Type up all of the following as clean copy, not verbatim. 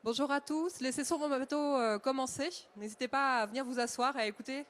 Bonjour à tous, les sessions vont bientôt commencer. N'hésitez pas à venir vous asseoir et à écouter.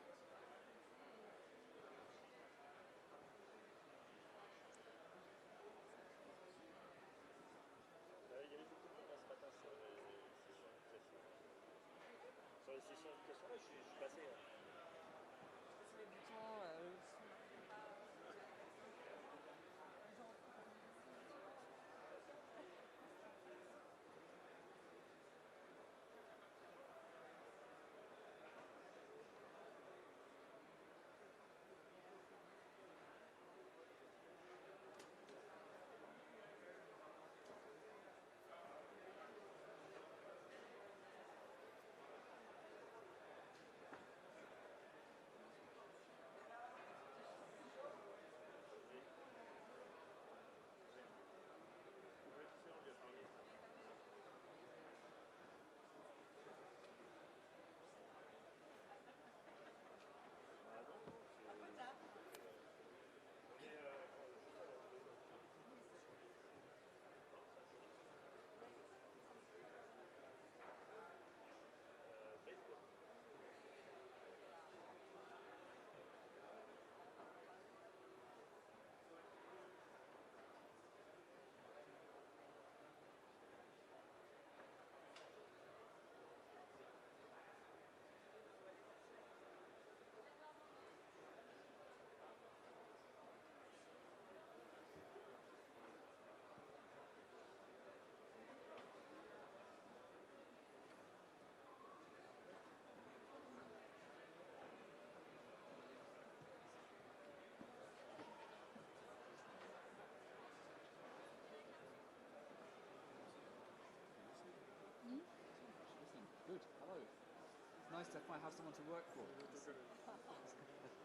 Good. Hello. It's nice to have someone to work for.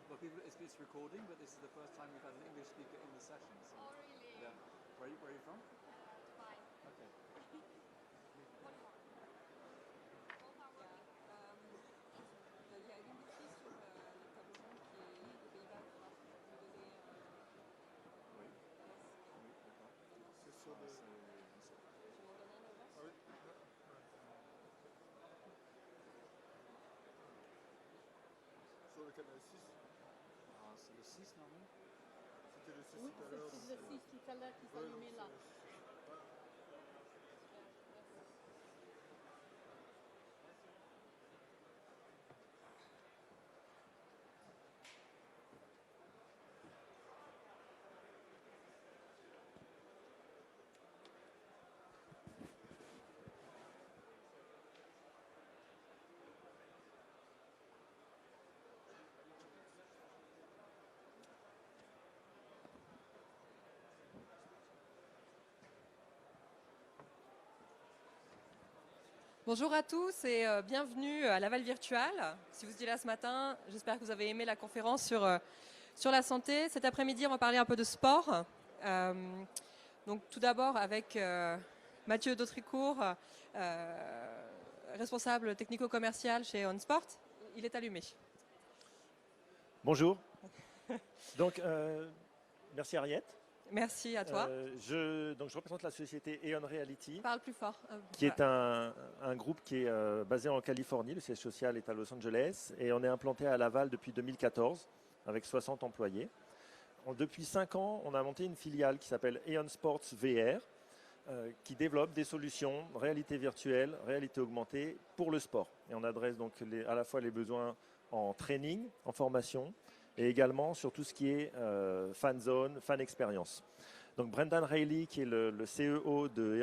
Well, it's recording, but this is the first time we've had an English speaker in the session. So, oh, really? yeah. Where are you from? Dubai. Okay. One more. Both are working. Il y a une écrit sur le tableau qui est des Pays-Bas. Vous devez. Oui. Oui, d'accord. C'est sur le. Tu m'en donnes un d'avance? Ah oui. Sur le canal 6. Ah, c'est le 6 normalement. C'était le 6 Oui, tout à l'heure. c'est le 6 tout à l'heure qui s'allumait là. Bonjour à tous et bienvenue à Laval Virtual. Si vous étiez là ce matin, j'espère que vous avez aimé la conférence sur la santé. Cet après-midi, on va parler un peu de sport. Donc tout d'abord avec Mathieu Dautricourt, responsable technico-commercial chez OnSport. Il est allumé. Bonjour. Donc, merci Ariette. Merci à toi. Je représente la société Eon Reality, Parle plus fort. qui est un groupe qui est basé en Californie. Le siège social est à Los Angeles et on est implanté à Laval depuis 2014 avec 60 employés. Depuis 5 ans, on a monté une filiale qui s'appelle Eon Sports VR, qui développe des solutions réalité virtuelle, réalité augmentée pour le sport. Et on adresse donc à la fois les besoins en training, en formation, et également sur tout ce qui est fan zone, fan experience. Donc Brendan Reilly, qui est le CEO de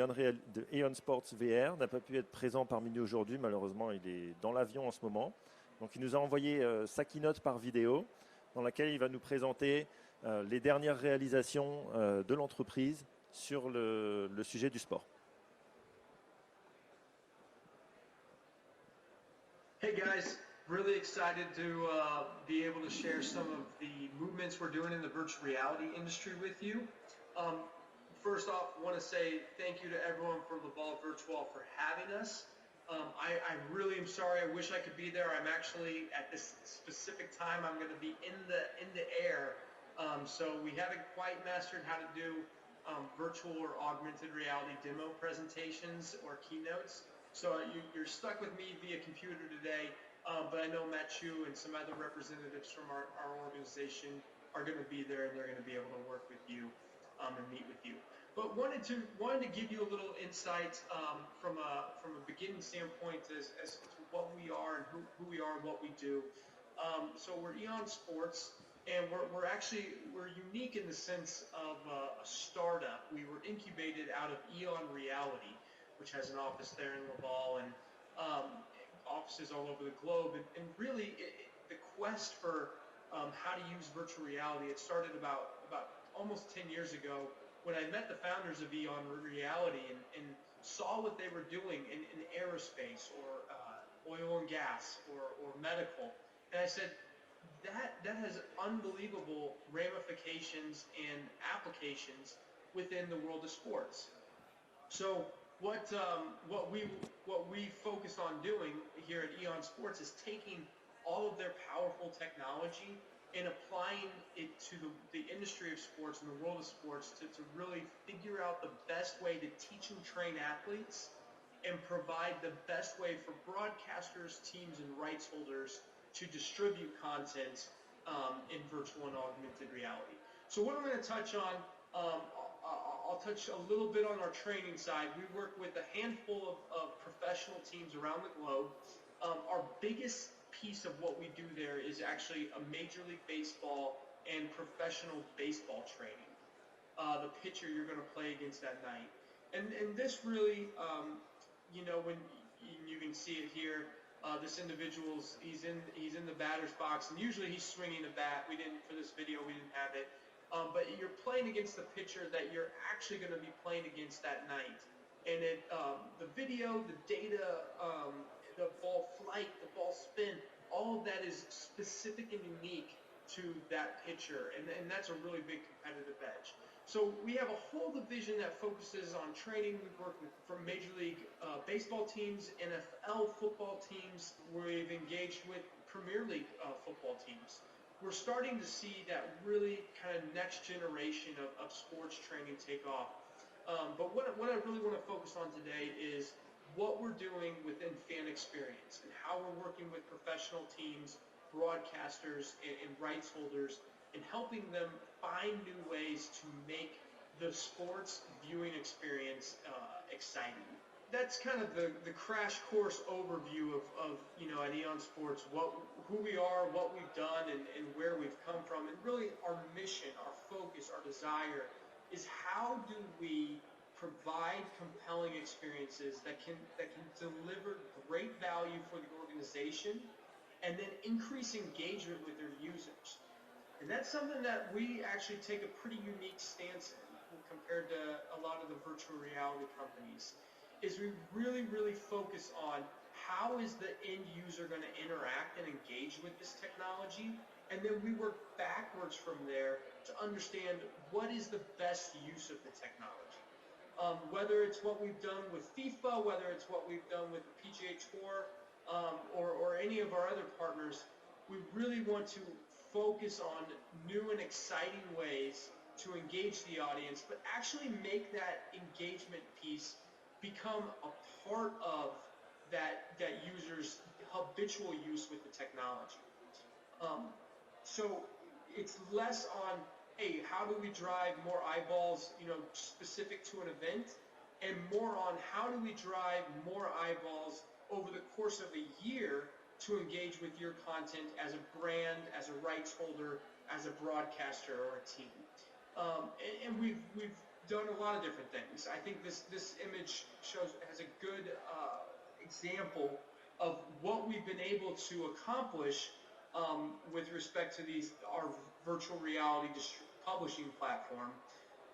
Aeon Sports VR, n'a pas pu être présent parmi nous aujourd'hui. Malheureusement, il est dans l'avion en ce moment. Donc il nous a envoyé sa keynote par vidéo, dans laquelle il va nous présenter les dernières réalisations de l'entreprise sur le sujet du sport. Hey guys, really excited to be able to share some of the movements we're doing in the virtual reality industry with you. First off, I want to say thank you to everyone from LAVAL VIRTUAL for having us. I really am sorry. I wish I could be there. I'm actually at this specific time. I'm going to be in the air. So we haven't quite mastered how to do virtual or augmented reality demo presentations or keynotes. So you're stuck with me via computer today. But I know Matt Chu and some other representatives from our organization are going to be there, and they're going to be able to work with you and meet with you. But wanted to give you a little insight from a beginning standpoint as to what we are and who we are and what we do. So we're Aeon Sports, and we're unique in the sense of a startup. We were incubated out of Aeon Reality, which has an office there in Laval and offices all over the globe. And really, the quest for how to use virtual reality, it started about almost 10 years ago, when I met the founders of Aeon Reality and saw what they were doing in aerospace or oil and gas or medical. And I said, that has unbelievable ramifications and applications within the world of sports. So what we focus on doing here at Aeon Sports is taking all of their powerful technology and applying it to the industry of sports and the world of sports to really figure out the best way to teach and train athletes and provide the best way for broadcasters, teams, and rights holders to distribute content in virtual and augmented reality. So what I'm going to touch on, I'll touch a little bit on our training side. We work with a handful of professional teams around the globe. Our biggest piece of what we do there is actually a Major League Baseball and professional baseball training. The pitcher you're going to play against that night. And this really, when you can see it here, this individual's, he's in the batter's box, and usually he's swinging the bat. For this video, we didn't have it. But you're playing against the pitcher that you're actually going to be playing against that night. And the video, the data, the ball flight, the ball spin, all of that is specific and unique to that pitcher, and that's a really big competitive edge. So we have a whole division that focuses on training. We've worked from Major League Baseball teams, NFL football teams. We've engaged with Premier League football teams. We're starting to see that really kind of next generation of sports training take off. But what I really want to focus on today is what we're doing within fan experience and how we're working with professional teams, broadcasters, and rights holders, and helping them find new ways to make the sports viewing experience exciting. That's kind of the crash course overview of at Aeon Sports, who we are, what we've done, and where we've come from. And really our mission, our focus, our desire is how do we provide compelling experiences that can deliver great value for the organization and then increase engagement with their users. And that's something that we actually take a pretty unique stance in compared to a lot of the virtual reality companies, is we really, really focus on how is the end user going to interact and engage with this technology, and then we work backwards from there to understand what is the best use of the technology. Whether it's what we've done with FIFA, whether it's what we've done with the PGA Tour, or any of our other partners, we really want to focus on new and exciting ways to engage the audience, but actually make that engagement piece become a part of that user's habitual use with the technology. So it's less on, hey, how do we drive more eyeballs, specific to an event, and more on how do we drive more eyeballs over the course of a year to engage with your content as a brand, as a rights holder, as a broadcaster or a team. And we've done a lot of different things. I think this image has a good example of what we've been able to accomplish with respect to our virtual reality publishing platform.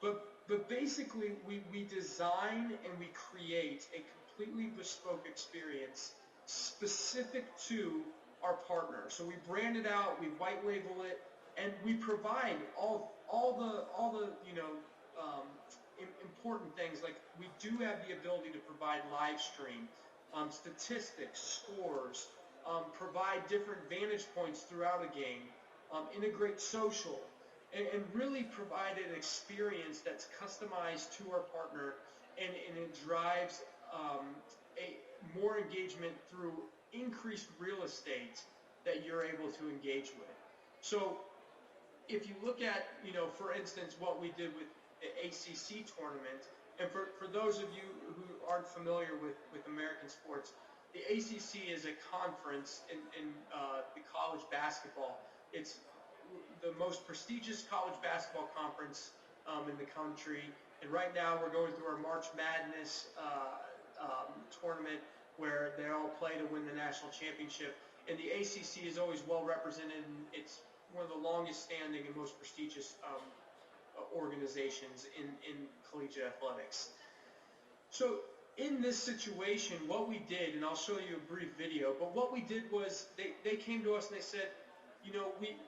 But basically, we design and we create a completely bespoke experience specific to our partner. So we brand it out, we white label it, and we provide all the important things. Like, we do have the ability to provide live stream, statistics, scores, provide different vantage points throughout a game, integrate social, and really provide an experience that's customized to our partner, and it drives more engagement through increased real estate that you're able to engage with. So if you look at, for instance, what we did with the ACC tournament, and for those of you who aren't familiar with American sports, the ACC is a conference in the college basketball. It's the most prestigious college basketball conference in the country, and right now we're going through our March Madness tournament where they all play to win the national championship. And the ACC is always well represented, and it's one of the longest standing and most prestigious organizations in collegiate athletics. So in this situation, what we did, and I'll show you a brief video, but what we did was they came to us and they said,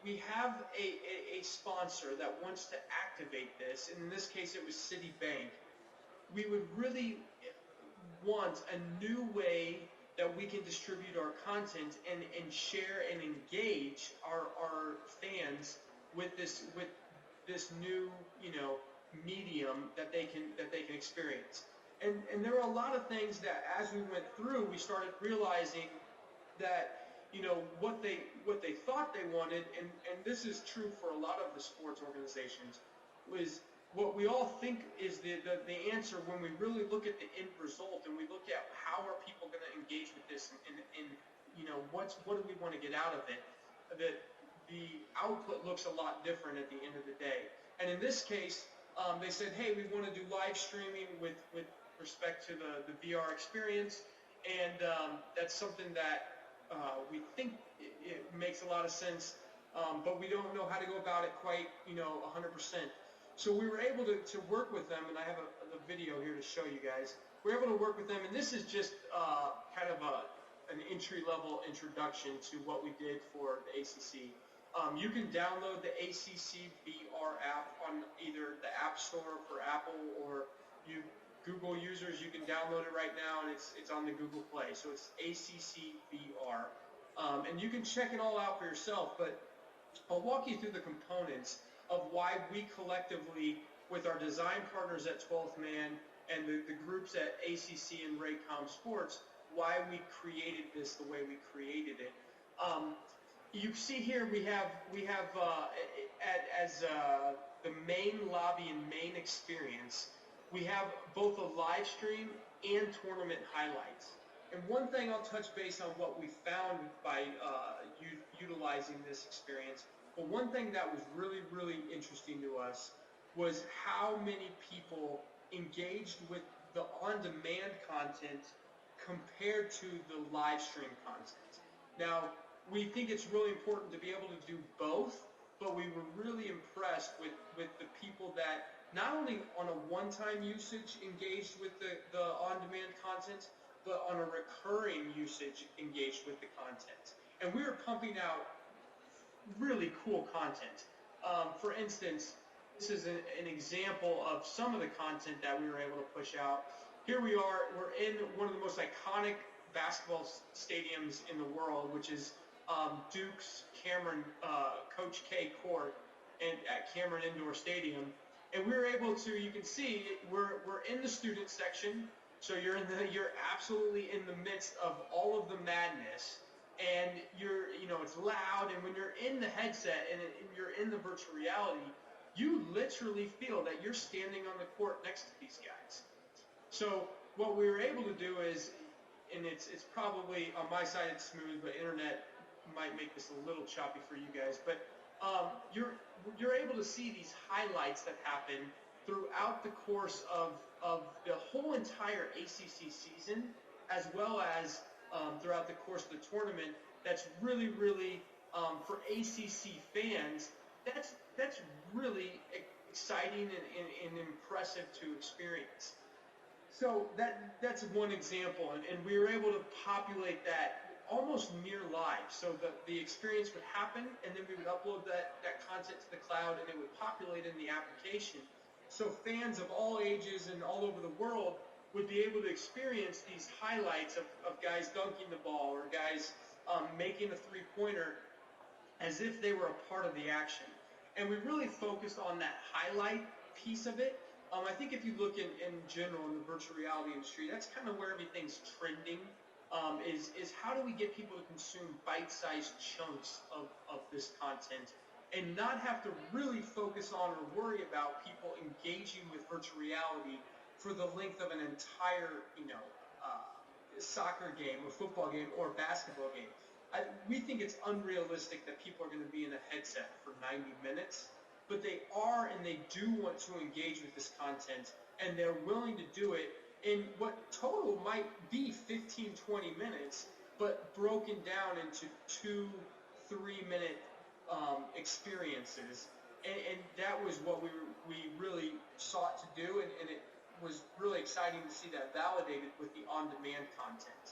we have a sponsor that wants to activate this, and in this case it was Citibank. We would really want a new way that we can distribute our content and share and engage our fans with this new medium that they can experience. And there were a lot of things that as we went through, we started realizing that what they thought they wanted, and this is true for a lot of the sports organizations, was what we all think is the answer when we really look at the end result and we look at how are people going to engage with this, and what do we want to get out of it, that the output looks a lot different at the end of the day. And in this case, they said, hey, we want to do live streaming with respect to the VR experience, and that's something that we think it makes a lot of sense, but we don't know how to go about it quite 100%. So we were able to work with them, and I have a video here to show you guys. We were able to work with them, and this is just kind of an entry-level introduction to what we did for the ACC. You can download the ACC VR app on either the App Store for Apple, or you Google users, you can download it right now, and it's on the Google Play. So it's ACC VR, and you can check it all out for yourself. But I'll walk you through the components of why we collectively, with our design partners at 12th Man and the groups at ACC and Raycom Sports, why we created this the way we created it. You see here we have as the main lobby and main experience, we have both a live stream and tournament highlights. And one thing I'll touch base on what we found by utilizing this experience. But one thing that was really, really interesting to us was how many people engaged with the on-demand content compared to the live stream content. Now, we think it's really important to be able to do both, but we were really impressed with the people that not only on a one-time usage engaged with the on-demand content, but on a recurring usage engaged with the content. And we were pumping out really cool content. For instance, this is an example of some of the content that we were able to push out. Here we are, we're in one of the most iconic basketball stadiums in the world, which is Duke's Cameron Coach K Court at Cameron Indoor Stadium. And we were able to, you can see, we're in the student section, so you're absolutely in the midst of all of the madness. And it's loud, and when you're in the headset and you're in the virtual reality, you literally feel that you're standing on the court next to these guys. So what we were able to do is and it's probably on my side it's smooth, but internet might make this a little choppy for you guys. But you're able to see these highlights that happen throughout the course of the whole entire ACC season, as well as throughout the course of the tournament. That's really for ACC fans. That's really exciting and impressive to experience. So that's one example, and we were able to populate that almost near live. So the experience would happen, and then we would upload that content to the cloud, and it would populate in the application. So fans of all ages and all over the world would be able to experience these highlights of guys dunking the ball or guys making a three-pointer as if they were a part of the action. And we really focused on that highlight piece of it. I think if you look in general in the virtual reality industry, that's kind of where everything's trending, is how do we get people to consume bite-sized chunks of this content and not have to really focus on or worry about people engaging with virtual reality for the length of an entire, soccer game or football game or basketball game. We think it's unrealistic that people are going to be in a headset for 90 minutes. But they are, and they do want to engage with this content, and they're willing to do it in what total might be 15, 20 minutes, but broken down into 2-3 minute experiences. And that was what we really sought to do, and it was really exciting to see that validated with the on-demand content.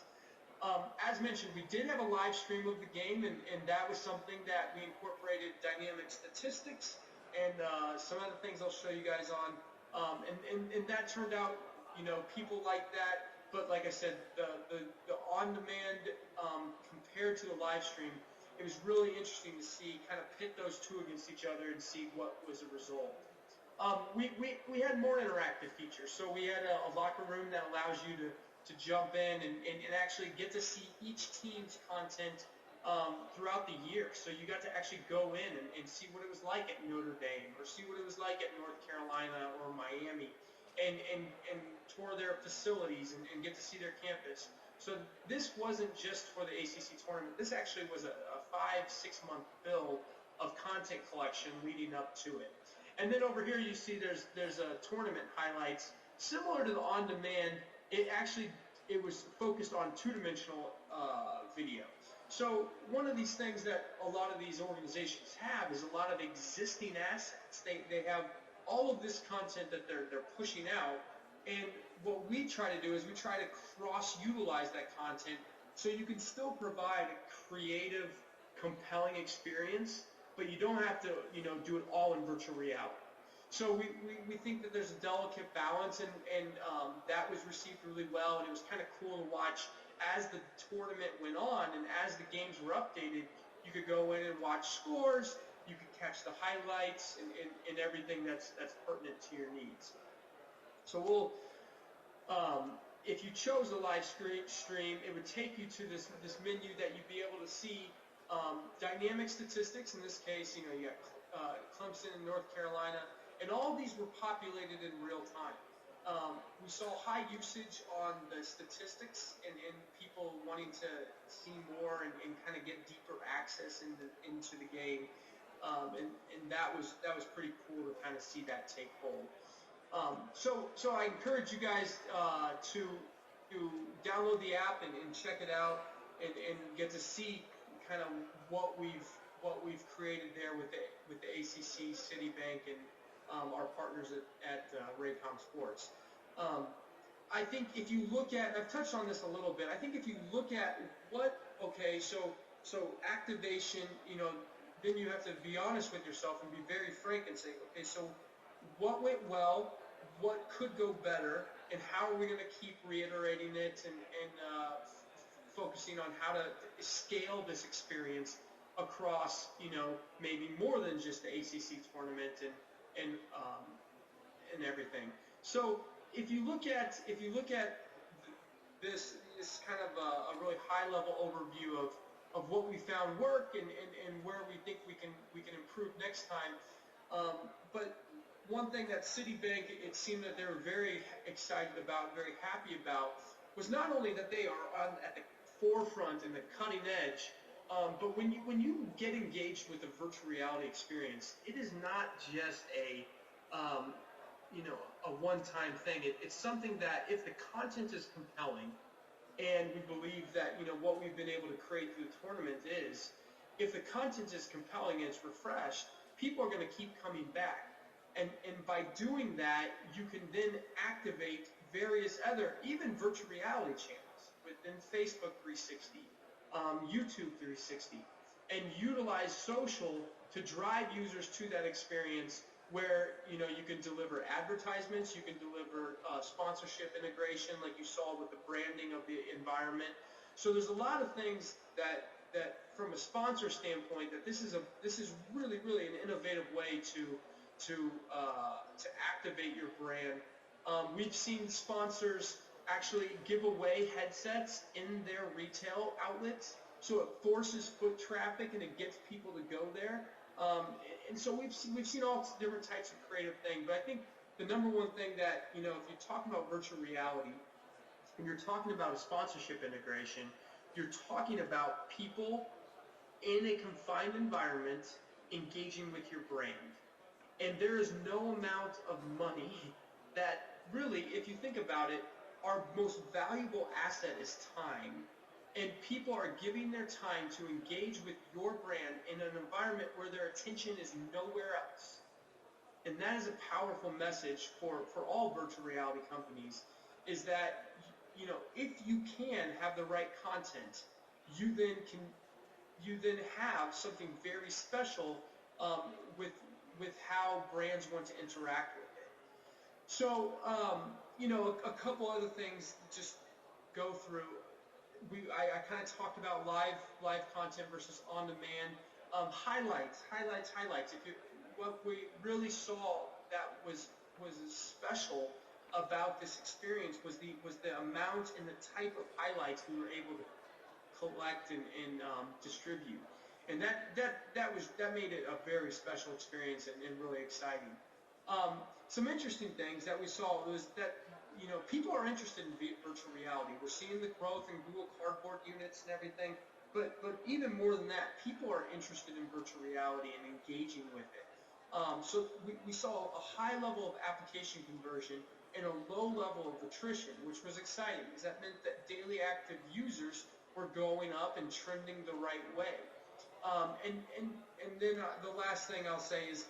As mentioned, we did have a live stream of the game, and that was something that we incorporated dynamic statistics and some other things I'll show you guys on, and that turned out, people like that. But like I said, the on-demand compared to the live stream, it was really interesting to see, kind of pit those two against each other and see what was the result. We had more interactive features, so we had a locker room that allows you to jump in and actually get to see each team's content throughout the year. So you got to actually go in and see what it was like at Notre Dame, or see what it was like at North Carolina or Miami, and tour their facilities and get to see their campus. So this wasn't just for the ACC tournament. This actually was a 5-6 month build of content collection leading up to it. And then over here you see there's a tournament highlights. Similar to the on-demand, it was focused on two-dimensional video. So one of these things that a lot of these organizations have is a lot of existing assets. They have all of this content that they're pushing out, and what we try to do is we try to cross-utilize that content so you can still provide a creative, compelling experience, but you don't have to do it all in virtual reality. So we think that there's a delicate balance, and that was received really well, and it was kind of cool to watch as the tournament went on and as the games were updated. You could go in and watch scores, you could catch the highlights and everything that's pertinent to your needs. So we'll, if you chose the live stream, it would take you to this menu that you'd be able to see dynamic statistics. In this case, you got Clemson and North Carolina, and all these were populated in real time. We saw high usage on the statistics and people wanting to see more and kind of get deeper access into the game, and that was pretty cool to kind of see that take hold. So I encourage you guys to download the app and check it out and get to see kind of what we've created there with the ACC, Citibank, and our partners at Raycom Sports. I think if you look at, I've touched on this a little bit, I think if you look at so activation, then you have to be honest with yourself and be very frank and say, okay, so what went well, what could go better, and how are we going to keep reiterating it and focusing on how to scale this experience across, maybe more than just the ACC tournament and everything. So if you look at this kind of a really high level overview of what we found work and where we think we can improve next time. But one thing that Citibank, it seemed that they were very excited about, very happy about, was not only that they are at the forefront and the cutting edge, but when you get engaged with a virtual reality experience, it is not just a a one-time thing. It's something that if the content is compelling, and we believe that what we've been able to create through the tournament is, if the content is compelling and it's refreshed, people are going to keep coming back. And by doing that, you can then activate various other, even virtual reality channels within Facebook 360, YouTube 360, and utilize social to drive users to that experience where you can deliver advertisements, you can deliver sponsorship integration like you saw with the branding of the environment. So there's a lot of things that from a sponsor standpoint, that this is really an innovative way to activate your brand. We've seen sponsors actually give away headsets in their retail outlets, so it forces foot traffic and it gets people to go there. And so we've seen all different types of creative things, but I think the number one thing that if you're talking about virtual reality and you're talking about a sponsorship integration, you're talking about people in a confined environment engaging with your brand. And there is no amount of money that really, if you think about it, our most valuable asset is time. And people are giving their time to engage with your brand in an environment where their attention is nowhere else. And that is a powerful message for all virtual reality companies, is that if you can have the right content, you then have something very special with how brands want to interact with it. So a couple other things just go through. I kind of talked about live content versus on demand. Highlights. What we really saw that was special about this experience was the amount and the type of highlights we were able to collect and distribute, and that made it a very special experience and really exciting. Some interesting things that we saw was that people are interested in virtual reality. We're seeing the growth in Google Cardboard units and everything, but even more than that, people are interested in virtual reality and engaging with it. So we saw a high level of application conversion and a low level of attrition, which was exciting, because that meant that daily active users were going up and trending the right way. And then the last thing I'll say is,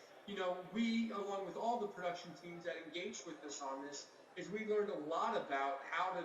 we, along with all the production teams that engaged with us on this, is we learned a lot about how to